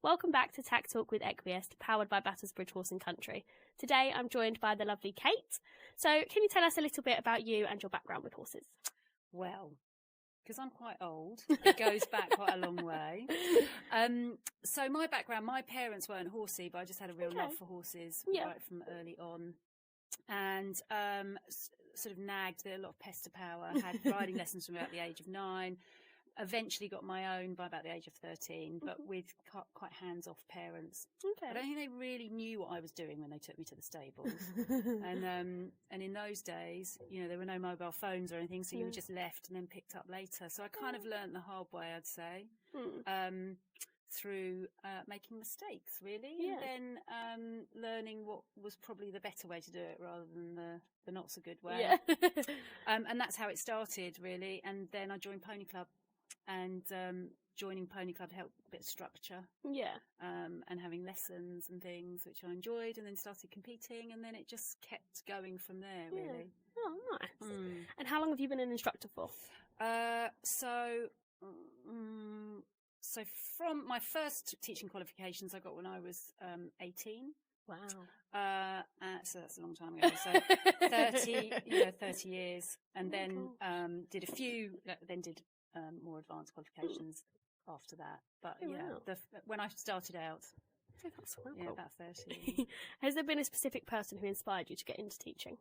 Welcome back to Tack Talk with Equiest, powered by Battersbridge Horse and Country. Today I'm joined by the lovely Kate. So can you tell us a little bit about you and your background with horses? Well, because I'm quite old, it goes back quite a long way. So my background, my parents weren't horsey, but I just had a real love for horses right from early on. And sort of nagged, a lot of pester power, had riding lessons from about the age of 9. Eventually got my own by about the age of 13, but with quite hands-off parents. I don't think they really knew what I was doing when they took me to the stables. And in those days, you know, there were no mobile phones or anything, so you were just left and then picked up later. So I kind of learnt the hard way, I'd say, through making mistakes, really, and then learning what was probably the better way to do it rather than the not so good way. And that's how it started, really. And then I joined Pony Club. And joining Pony Club helped a bit of structure, and having lessons and things, which I enjoyed, and then started competing, and then it just kept going from there, really. Oh, nice. And how long have you been an instructor for? So from my first teaching qualifications I got when I was 18. Wow. So that's a long time ago. So 30 years, and then did a few, then did more advanced qualifications after that. But when I started out, that's about 30. Has there been a specific person who inspired you to get into teaching?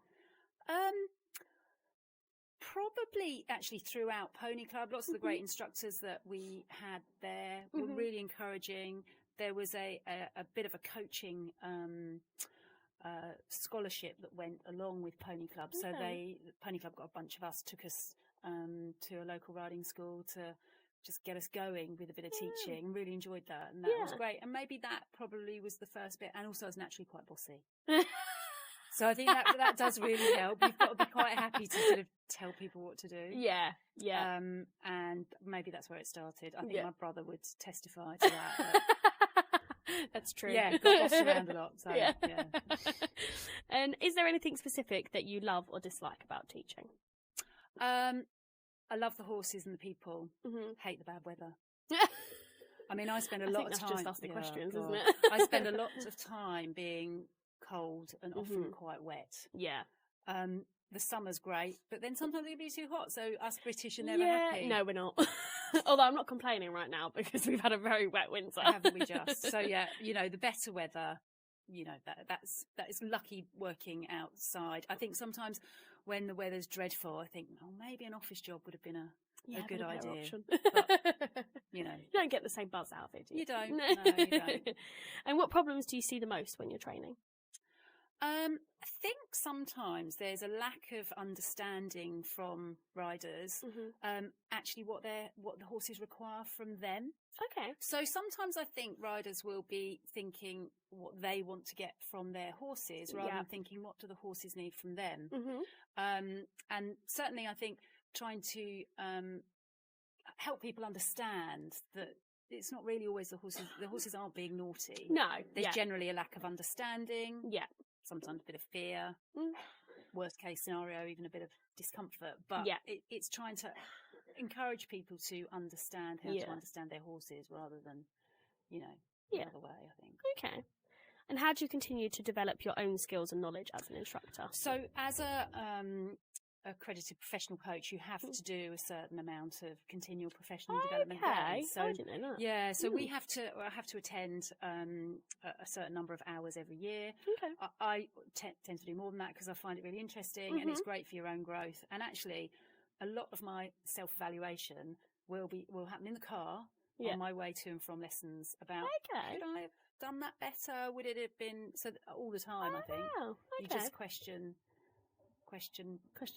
Probably actually throughout Pony Club. Lots of the great instructors that we had there were really encouraging. There was a bit of a coaching scholarship that went along with Pony Club. So Pony Club got a bunch of us, took us to a local riding school to just get us going with a bit of teaching. Really enjoyed that, and that was great. And maybe that probably was the first bit. And also I was naturally quite bossy. So I think that does really help. You've got to be quite happy to sort of tell people what to do. And maybe that's where it started. I think my brother would testify to that. That's true. Yeah, got bossed around a lot. So, And is there anything specific that you love or dislike about teaching? I love the horses and the people. Hate the bad weather. I mean, I spend a lot of time. Just ask the questions, isn't it? I spend a lot of time being cold and often quite wet. The summer's great, but then sometimes it can be too hot. So us British are never happy. No, we're not. Although I'm not complaining right now because we've had a very wet winter. Haven't we just? So you know, the better weather, you know, that is lucky working outside. I think sometimes when the weather's dreadful, I think, oh, maybe an office job would have been a good idea. Option. But, you know, you don't get the same buzz out of it, do you? You don't. No, you don't. And what problems do you see the most when you're training? I think sometimes there's a lack of understanding from riders, actually what the horses require from them. Okay. So sometimes I think riders will be thinking what they want to get from their horses rather than thinking what do the horses need from them. And certainly I think trying to help people understand that it's not really always the horses aren't being naughty. No. There's generally a lack of understanding. Yeah. Sometimes a bit of fear, worst case scenario, even a bit of discomfort. But it's trying to encourage people to understand how to understand their horses rather than, you know, the other way, I think. Okay. And how do you continue to develop your own skills and knowledge as an instructor? So as a accredited professional coach, you have to do a certain amount of continual professional development. So I didn't know that. Yeah, so I have to attend a certain number of hours every year. Okay. I tend to do more than that because I find it really interesting and it's great for your own growth. And actually, a lot of my self-evaluation will happen in the car on my way to and from lessons. About could I have done that better? Would it have been all the time? I think you just question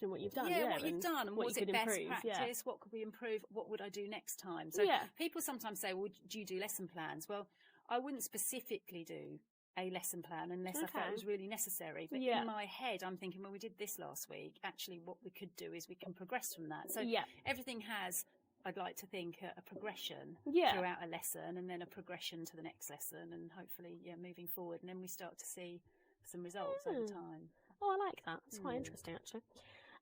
what you've done. What you've done and was it best improve, practice? What could we improve? What would I do next time? So people sometimes say, well, do you do lesson plans? Well, I wouldn't specifically do a lesson plan unless I felt it was really necessary. But in my head, I'm thinking, well, we did this last week. Actually, what we could do is we can progress from that. So everything has, I'd like to think, a progression throughout a lesson and then a progression to the next lesson and hopefully, moving forward. And then we start to see some results over time. Oh, I like that. It's quite interesting, actually.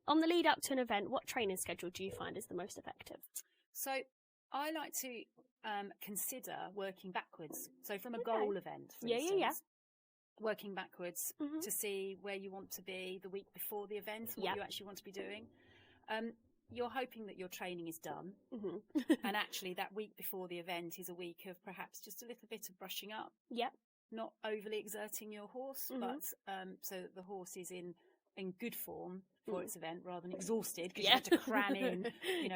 On the lead up to an event, what training schedule do you find is the most effective? So I like to consider working backwards. So from a goal event, for instance, working backwards to see where you want to be the week before the event, what you actually want to be doing. You're hoping that your training is done. And actually that week before the event is a week of perhaps just a little bit of brushing up. Not overly exerting your horse, but so that the horse is in good form for its event rather than exhausted because you have to cram in,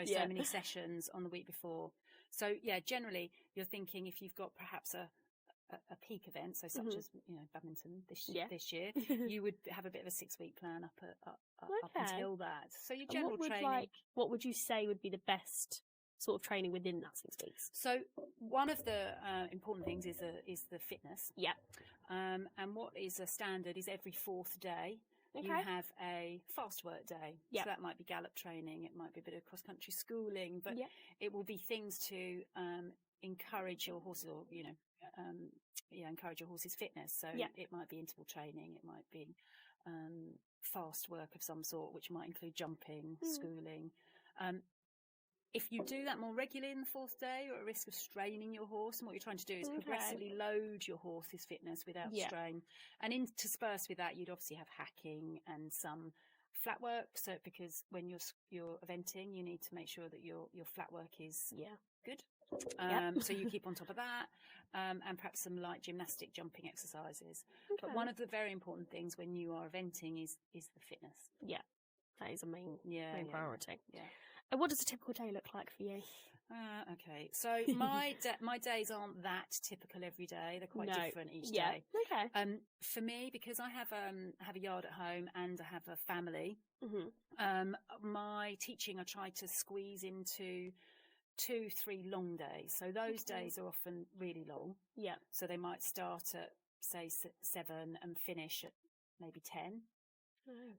so many sessions on the week before. So generally you're thinking if you've got perhaps a peak event, so such as badminton this year, you would have a bit of a 6-week plan up until that. So your general training. What would you say would be the best sort of training within that 6 weeks? So one of the important things is the fitness. And what is a standard is every 4th day. You have a fast work day. So that might be gallop training, it might be a bit of cross-country schooling, but it will be things to encourage your horses or, encourage your horse's fitness. So it might be interval training, it might be fast work of some sort, which might include jumping, schooling. If you do that more regularly in the 4th day, you're at risk of straining your horse. And what you're trying to do is progressively load your horse's fitness without strain. And interspersed with that, you'd obviously have hacking and some flat work. So because when you're eventing, you need to make sure that your flat work is good. So you keep on top of that, and perhaps some light gymnastic jumping exercises. But one of the very important things when you are eventing is the fitness. That is a main priority. And what does a typical day look like for you? Okay, so my days aren't that typical every day. They're quite different each day. For me, because I have a yard at home and I have a family, my teaching I try to squeeze into 2-3 long days. So those days are often really long. So they might start at say 7 and finish at maybe 10.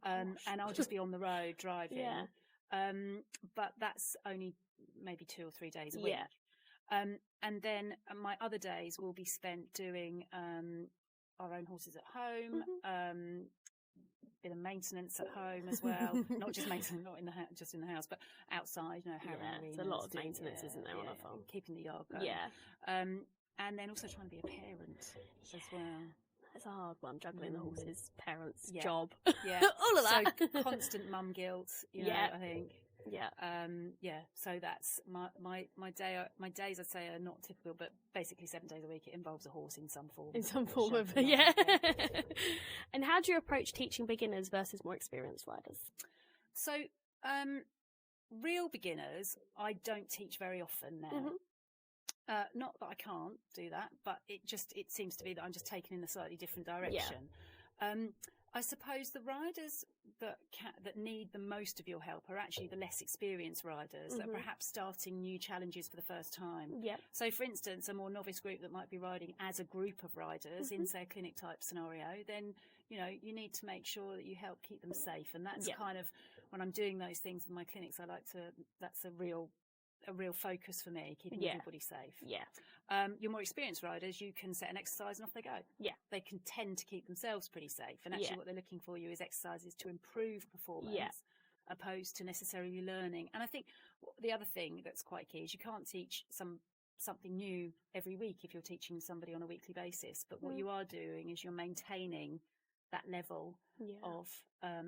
And I'll just be on the road driving. But that's only maybe 2 or 3 days a week. And then my other days will be spent doing our own horses at home, bit of maintenance at home as well. Not just maintenance, not in the just in the house, but outside. It's a lot of maintenance, isn't there, on a farm? Keeping the yard going. And then also trying to be a parent as well. It's a hard one, juggling the horse's parents' job. All of that. So constant mum guilt, I think. So that's my day. My days, I'd say, are not typical, but basically 7 days a week. It involves a horse in some form. And how do you approach teaching beginners versus more experienced riders? So, real beginners, I don't teach very often now. Not that I can't do that, but it seems to be that I'm just taken in a slightly different direction. I suppose the riders that need the most of your help are actually the less experienced riders that are perhaps starting new challenges for the first time. So, for instance, a more novice group that might be riding as a group of riders in, say, a clinic type scenario, then, you need to make sure that you help keep them safe. And that's kind of, when I'm doing those things in my clinics, that's a real focus for me, keeping everybody safe. Your more experienced riders, you can set an exercise and off they go. They can tend to keep themselves pretty safe, and actually what they're looking for you is exercises to improve performance opposed to necessarily learning. And I think the other thing that's quite key is you can't teach something new every week if you're teaching somebody on a weekly basis, but what you are doing is you're maintaining that level of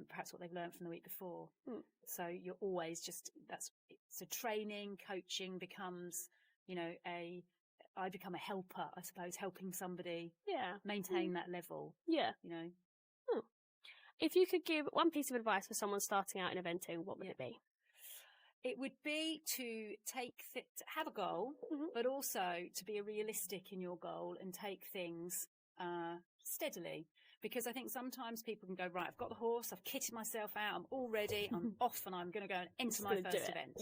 perhaps what they've learned from the week before. So you're always so training, coaching becomes, I become a helper, I suppose, helping somebody maintain that level. If you could give one piece of advice for someone starting out in eventing, what would it be? It would be to have a goal, but also to be realistic in your goal and take things steadily. Because I think sometimes people can go, right, I've got the horse, I've kitted myself out, I'm all ready, I'm off, and I'm going to go and enter my first event.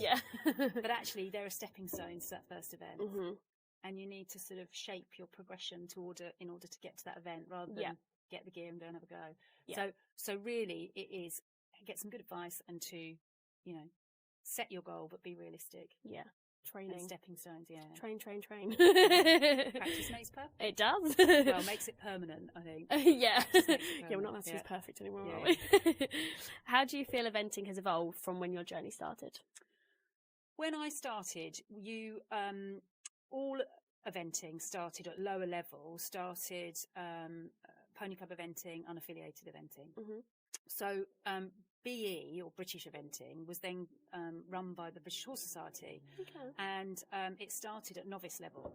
But actually, there are stepping stones to that first event. And you need to sort of shape your progression in order to get to that event rather than get the gear and go and have a go. So really, it is get some good advice and to, set your goal, but be realistic. Training. And stepping stones, yeah. Train. Practice makes perfect. It does. Well, makes it permanent, I think. Yeah. Yeah, we're not allowed to use perfect anymore, Yeah. are we? How do you feel eventing has evolved from when your journey started? When I started, all eventing started at lower level, started pony club eventing, unaffiliated eventing. Mm-hmm. So BE, or British eventing, was then run by the British Horse Society. Okay. And it started at novice level.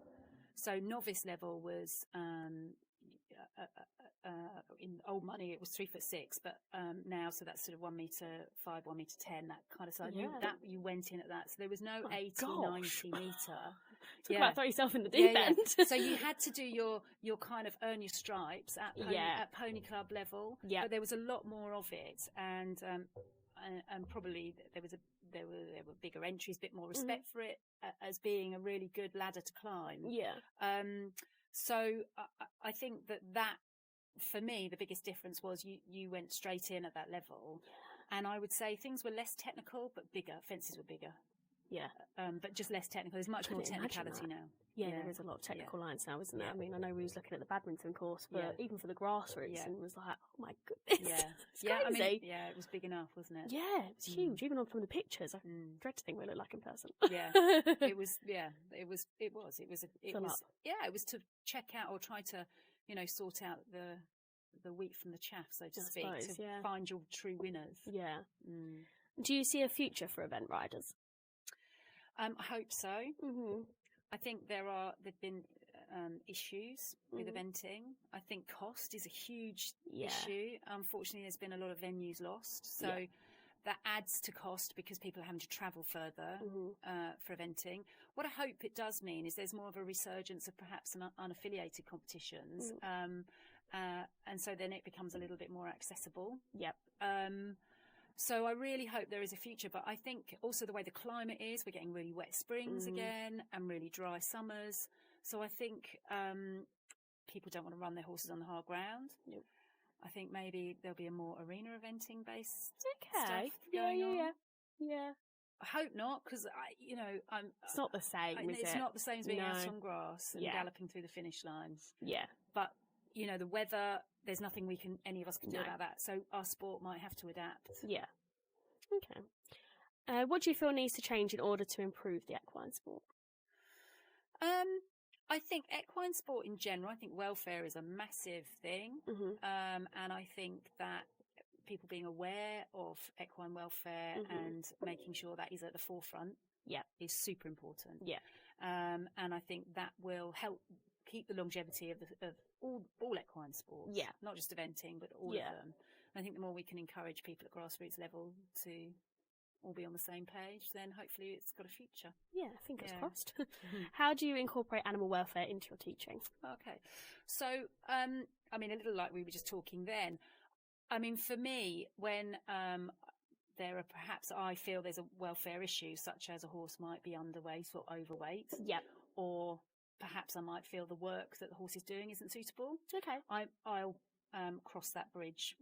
So novice level was, in old money, it was 3'6", but now, so that's sort of 1m5, 1m10, that kind of size. Yeah. You went in at that. So there was no 80, gosh. 90 metre. Talk about throw yourself in the deep end. So you had to do your kind of earn your stripes at pony club level. Yeah. But there was a lot more of it, and probably there were bigger entries, a bit more respect for it as being a really good ladder to climb. Yeah. So I think that for me the biggest difference was you went straight in at that level, and I would say things were less technical but bigger. Fences were bigger. Yeah. But just less technical. There's much more technicality now. Yeah, there is a lot of technical lines now, isn't there? I mean, I know we was looking at the badminton course, but even for the grassroots, and was like, oh my goodness, it's crazy. I mean, it was big enough, wasn't it? Yeah, it was huge. Even on from the pictures, I dread to think what it looked like in person. It was. It was. It was. It was to check out or try to, sort out the wheat from the chaff, so to speak, to find your true winners. Yeah. Do you see a future for event riders? I hope so. Mm-hmm. I think there've been issues with eventing. I think cost is a huge issue. Unfortunately, there's been a lot of venues lost, so that adds to cost because people are having to travel further for eventing. What I hope it does mean is there's more of a resurgence of perhaps unaffiliated competitions, and so then it becomes a little bit more accessible. Yep. So I really hope there is a future, but I think also the way the climate is, we're getting really wet springs again and really dry summers. So I think people don't want to run their horses on the hard ground. Nope. I think maybe there'll be a more arena eventing based stuff going on. Yeah. I hope not, because it's not the same. It's not the same as being out on grass and galloping through the finish lines. Yeah. But the weather, there's nothing any of us can do about that. So our sport might have to adapt. Yeah. Okay. What do you feel needs to change in order to improve the equine sport? I think equine sport in general, I think welfare is a massive thing. And I think that people being aware of equine welfare and making sure that is at the forefront is super important. Yeah. And I think that will help keep the longevity of all equine sports. Yeah. Not just eventing, but all of them. And I think the more we can encourage people at grassroots level to all be on the same page, then hopefully it's got a future. Yeah, fingers crossed. How do you incorporate animal welfare into your teaching? Okay. So, I mean, a little like we were just talking then, I mean, for me, when there are I feel there's a welfare issue, such as a horse might be underweight or overweight. Yep. Or perhaps I might feel the work that the horse is doing isn't suitable. Okay. I'll cross that bridge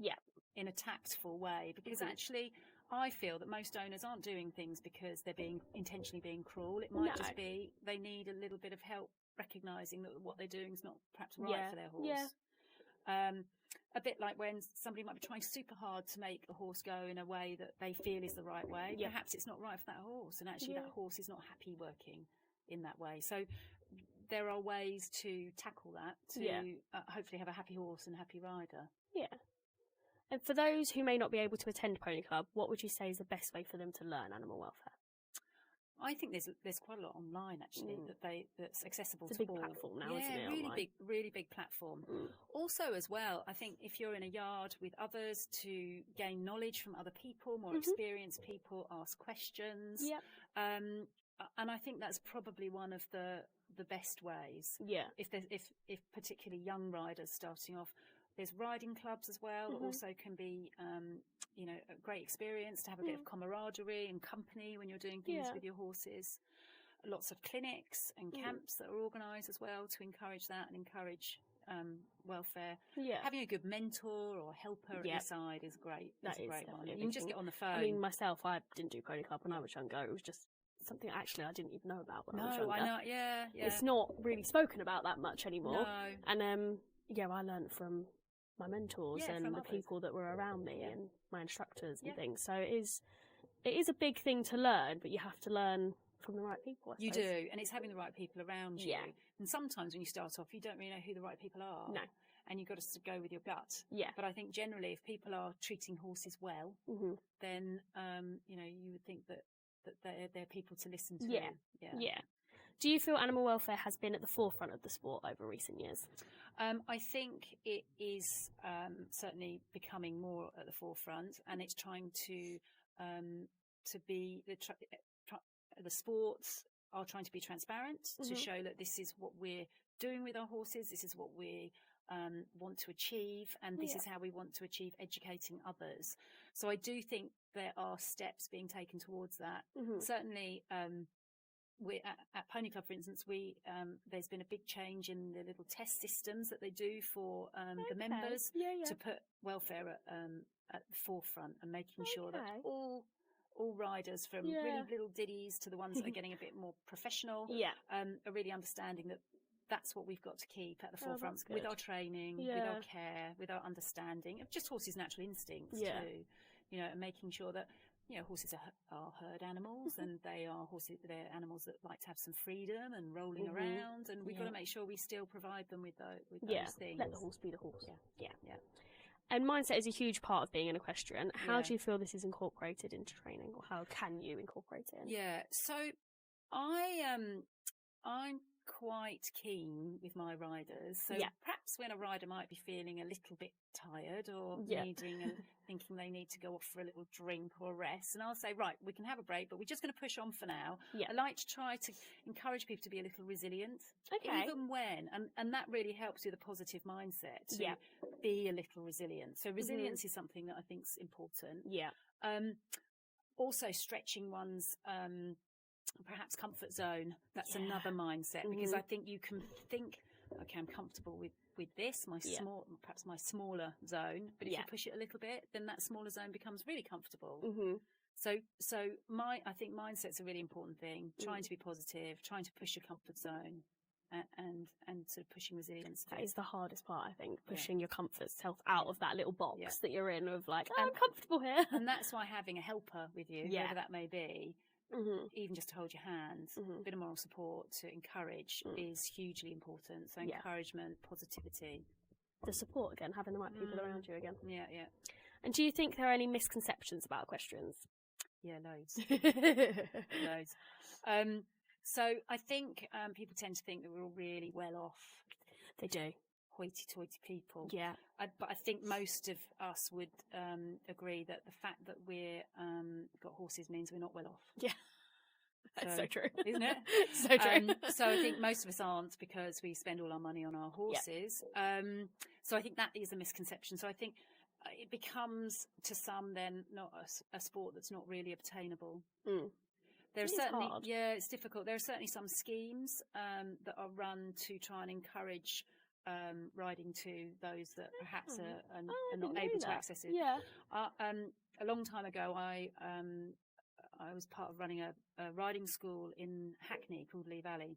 in a tactful way, because actually I feel that most owners aren't doing things because they're intentionally being cruel. It might just be they need a little bit of help recognising that what they're doing is not perhaps right for their horse. Yeah. A bit like when somebody might be trying super hard to make a horse go in a way that they feel is the right way. Yeah. Perhaps it's not right for that horse, and actually that horse is not happy working in that way. So there are ways to tackle that to hopefully have a happy horse and happy rider. Yeah. And for those who may not be able to attend Pony Club, what would you say is the best way for them to learn animal welfare? I think there's quite a lot online actually that's accessible to all. It's a big platform now, isn't it? Really big platform. Also, as well, I think if you're in a yard with others, to gain knowledge from other people, more experienced people, ask questions. Yep. And I think that's probably one of the best ways. Yeah. If particularly young riders starting off, there's riding clubs as well. That also can be a great experience to have a bit of camaraderie and company when you're doing things with your horses. Lots of clinics and camps that are organised as well to encourage that and encourage welfare. Yeah. Having a good mentor or helper at your side is great. That's a great one. You can just get on the phone. I mean, myself, I didn't do Pony Club when I was younger. It was just something actually I didn't even know about when I was No, younger. I know. Yeah. It's not really spoken about that much anymore. No. And I learned from my mentors and the others. people that were around me and my instructors and things. So it is a big thing to learn, but you have to learn from the right people, I suppose. You do, and it's having the right people around you. Yeah. And sometimes when you start off, you don't really know who the right people are. No. And you've got to go with your gut. Yeah. But I think generally, if people are treating horses well, then you would think that they're people to listen to. Yeah. Do you feel animal welfare has been at the forefront of the sport over recent years? I think it is certainly becoming more at the forefront, and it's trying to be the sports are trying to be transparent to show that this is what we're doing with our horses, this is what we want to achieve, and this is how we want to achieve educating others. So I do think there are steps being taken towards that. Certainly, we at Pony Club, for instance, there's been a big change in the little test systems that they do for the members to put welfare at the forefront and making sure that all riders, from really little ditties to the ones that are getting a bit more professional, are really understanding that that's what we've got to keep at the forefront with our training, with our care, with our understanding of just horses' natural instincts too. And making sure that horses are herd animals, and they're animals that like to have some freedom and rolling around, and we've got to make sure we still provide them with those things. Let the horse be the horse. Yeah. And mindset is a huge part of being an equestrian. How do you feel this is incorporated into training, or how can you incorporate it in? Yeah, so I'm quite keen with my riders. So perhaps when a rider might be feeling a little bit tired or needing and thinking they need to go off for a little drink or rest, and I'll say, right, we can have a break, but we're just going to push on for now. I like to try to encourage people to be a little resilient, even when, and that really helps with a positive mindset to be a little resilient. So resilience is something that I think is important. Also stretching one's perhaps comfort zone. That's another mindset, because I think you can think, okay, I'm comfortable with this, perhaps my smaller zone, but if you push it a little bit, then that smaller zone becomes really comfortable. So I think mindset's a really important thing. Trying to be positive, trying to push your comfort zone, and sort of pushing resilience. That is the hardest part, I think, pushing your comfort self out of that little box that you're in of like, I'm comfortable here. And that's why having a helper with you, whoever that may be, even just to hold your hand, a bit of moral support to encourage is hugely important. So encouragement, positivity. The support again, having the right people around you again. Yeah. And do you think there are any misconceptions about equestrians? Yeah, loads. Loads. So I think people tend to think that we're all really well off. They do. Hoity-toity people. Yeah. But I think most of us would agree that the fact that we're got horses means we're not well off. Yeah. That's so true. Isn't it? So true. So I think most of us aren't, because we spend all our money on our horses. So I think that is a misconception. So I think it becomes, to some, then not a sport that's not really obtainable. There are certainly, it's difficult. There are certainly some schemes that are run to try and encourage riding to those that perhaps are not able to access it. A long time ago, I was part of running a riding school in Hackney called Lee Valley,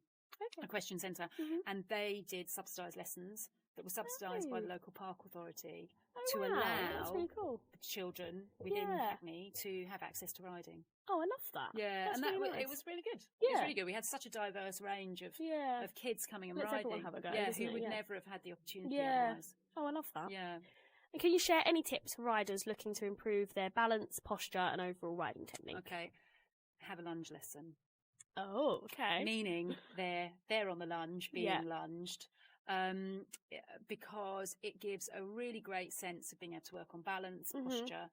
equestrian centre, and they did subsidised lessons that were subsidised by the local park authority to allow really cool. children within Hackney to have access to riding. Oh, I love that. Yeah, that's and really nice. It was really good. It was really good. We had such a diverse range of kids coming and riding. Everyone have a go, who would never have had the opportunity otherwise. Oh, I love that. Yeah. And can you share any tips for riders looking to improve their balance, posture, and overall riding technique? Okay. Have a lunge lesson. Oh, okay. Meaning they're on the lunge, being lunged. Because it gives a really great sense of being able to work on balance, posture,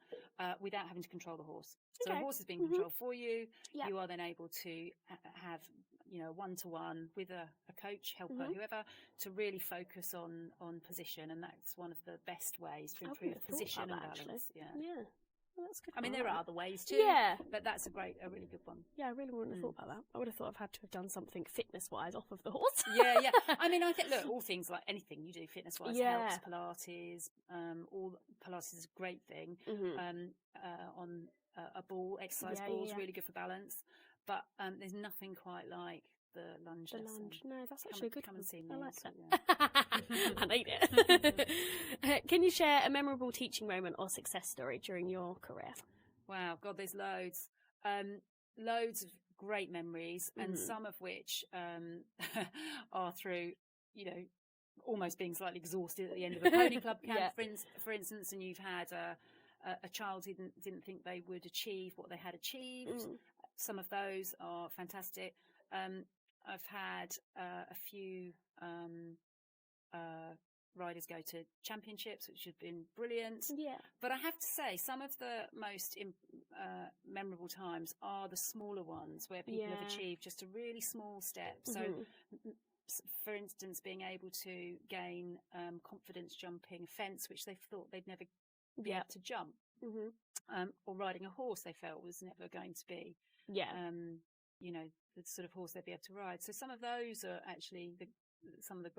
without having to control the horse. So the horse is being controlled for you. You are then able to have, one-to-one with a coach, helper, whoever, to really focus on position. And that's one of the best ways to improve position and balance. Actually. Yeah. Well, that's good. I mean, there are other ways too. But that's a really good one. Yeah, I really wouldn't have thought about that. I would have thought I've had to have done something fitness-wise off of the horse. Yeah. I mean, I think, look, all things, like anything you do fitness-wise helps. Pilates, Pilates is a great thing. On a ball, exercise ball is really good for balance. But there's nothing quite like the lunge lesson. No, that's actually a good come one. and see me. I like So, that. I need it. Can you share a memorable teaching moment or success story during your career? Wow, God, there's loads. Loads of great memories, and some of which are through, almost being slightly exhausted at the end of a pony club camp, for instance, and you've had a child who didn't think they would achieve what they had achieved. Some of those are fantastic. I've had a few riders go to championships, which have been brilliant. Yeah. But I have to say, some of the most memorable times are the smaller ones where people have achieved just a really small step. So, for instance, being able to gain confidence jumping a fence, which they thought they'd never be able to jump, or riding a horse they felt was never going to be, the sort of horse they'd be able to ride. So some of those are actually some of the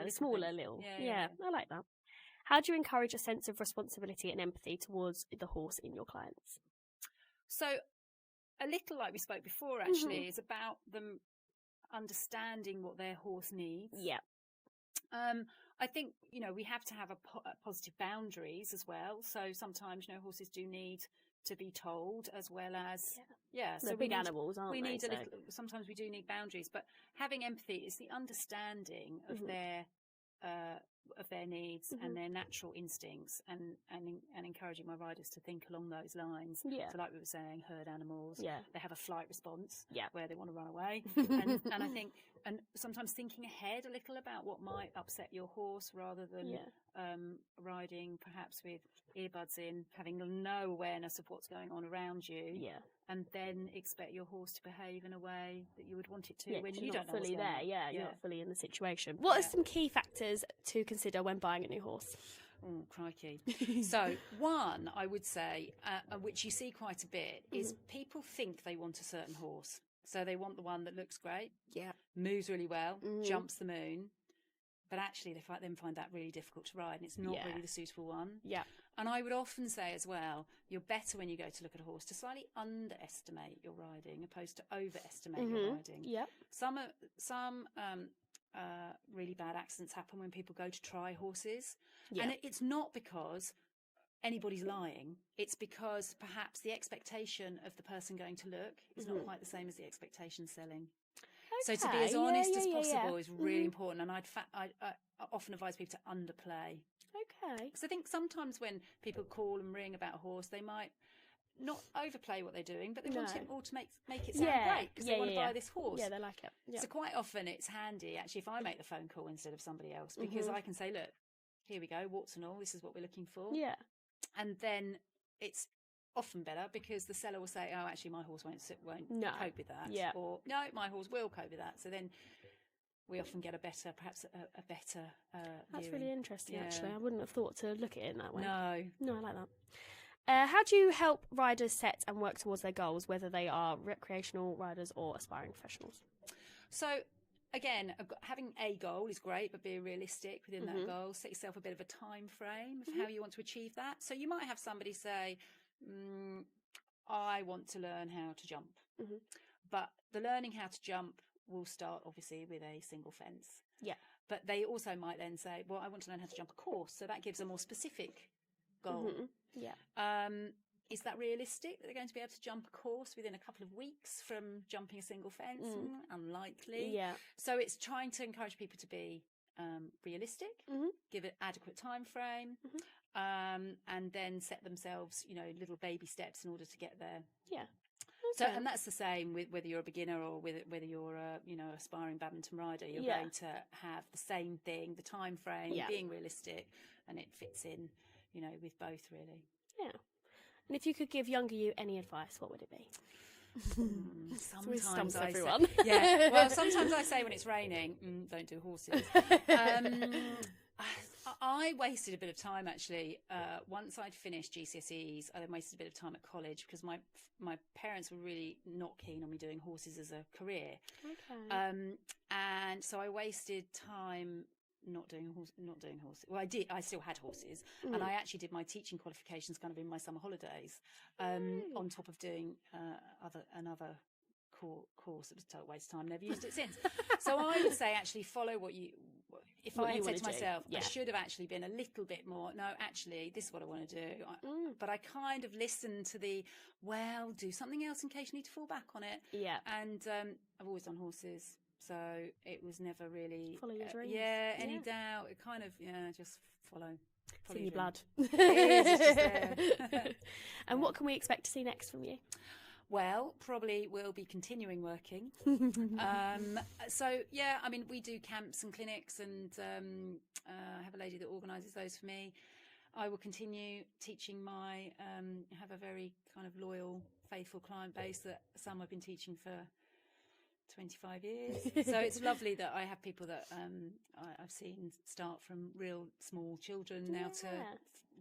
the smaller little. Yeah, I like that. How do you encourage a sense of responsibility and empathy towards the horse in your clients? So a little like we spoke before, actually, is about them understanding what their horse needs. Yeah. I think, we have to have positive boundaries as well. So sometimes, horses do need to be told, as well as, so they're big animals, aren't they? Sometimes we do need boundaries, but having empathy is the understanding of their needs and their natural instincts, and encouraging my riders to think along those lines. Yeah. So like we were saying, herd animals, they have a flight response where they want to run away. and I think, and sometimes thinking ahead a little about what might upset your horse, rather than riding perhaps with earbuds in, having no awareness of what's going on around you, and then expect your horse to behave in a way that you would want it to when you don't know what's going on. You're not fully in the situation. What are some key factors to consider when buying a new horse? Oh, crikey. So one, I would say, which you see quite a bit, is people think they want a certain horse. So they want the one that looks great, moves really well, jumps the moon, but actually they find that really difficult to ride, and it's not really the suitable one. Yeah. And I would often say as well, you're better when you go to look at a horse to slightly underestimate your riding opposed to overestimate your riding. Yeah. Some really bad accidents happen when people go to try horses. Yeah. And it's not because anybody's lying. It's because perhaps the expectation of the person going to look is not quite the same as the expectation selling. Okay. So to be as honest as possible is really important. And I often advise people to underplay. Okay. Because I think sometimes when people call and ring about a horse, they might not overplay what they're doing, but they want it all to make it sound great, because they want to buy this horse. Yeah, they like it. Yep. So quite often it's handy, actually, if I make the phone call instead of somebody else, because I can say, look, here we go, warts and all, this is what we're looking for. Yeah. And then it's often better because the seller will say, oh, actually, my horse won't cope with that. Yeah. Or, no, my horse will cope with that. So then we often get a better That's viewing. Really interesting, actually. I wouldn't have thought to look at it in that way. No, I like that. How do you help riders set and work towards their goals, whether they are recreational riders or aspiring professionals? So, again, having a goal is great, but be realistic within that goal. Set yourself a bit of a time frame of how you want to achieve that. So you might have somebody say, I want to learn how to jump. But the learning how to jump will start, obviously, with a single fence. Yeah. But they also might then say, well, I want to learn how to jump a course. So that gives a more specific goal. Yeah. Is that realistic that they're going to be able to jump a course within a couple of weeks from jumping a single fence? Unlikely. Yeah. So it's trying to encourage people to be realistic, give it adequate time frame, and then set themselves, little baby steps in order to get there. Yeah. Okay. So, and that's the same with whether you're a beginner or whether you're a, aspiring badminton rider. You're going to have the same thing, the time frame, being realistic, and it fits in, with both, really. Yeah. And if you could give younger you any advice, what would it be? Sometimes everyone. Well, sometimes I say when it's raining, don't do horses. I wasted a bit of time, actually. Once I'd finished GCSEs, I then wasted a bit of time at college because my parents were really not keen on me doing horses as a career. Okay. And so I wasted time not doing horses. Well, I still had horses, and I actually did my teaching qualifications kind of in my summer holidays, on top of doing another course. It was a total waste of time. Never used it since. So I would say actually follow what I had said to myself, I should have actually been a little bit more, no, actually, this is what I want to do. But I kind of listened to do something else in case you need to fall back on it. Yeah. And I've always done horses. So it was never really... Follow your dreams. Any doubt. It kind of, just follow. It's in your blood. It is, it's just there. And what can we expect to see next from you? Well, probably we'll be continuing working. So, yeah, I mean, we do camps and clinics, and I have a lady that organises those for me. I will continue teaching have a very kind of loyal, faithful client base that some I've been teaching for 25 years. So it's lovely that I have people that I've seen start from real small children now to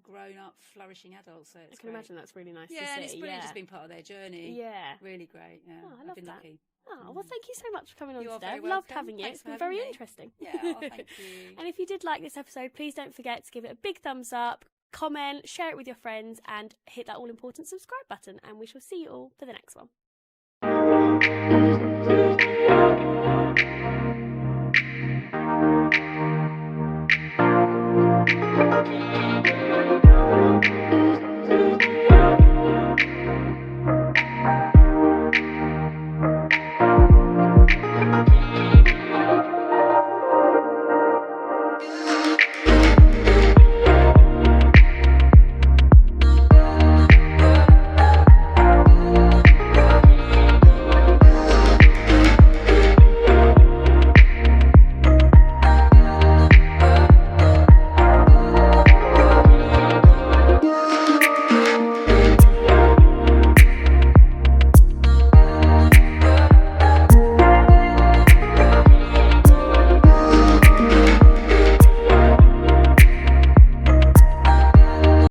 grown up, flourishing adults. So it's imagine that's really nice to see. Yeah, and it's brilliant just being part of their journey. Yeah. Really great. Yeah. I love been that. lucky. Oh, well, thank you so much for coming on today. Very I've loved welcome. having you. Thanks It's been for very having me. interesting. Yeah, thank you. And if you did like this episode, please don't forget to give it a big thumbs up, comment, share it with your friends, and hit that all-important subscribe button. And we shall see you all for the next one.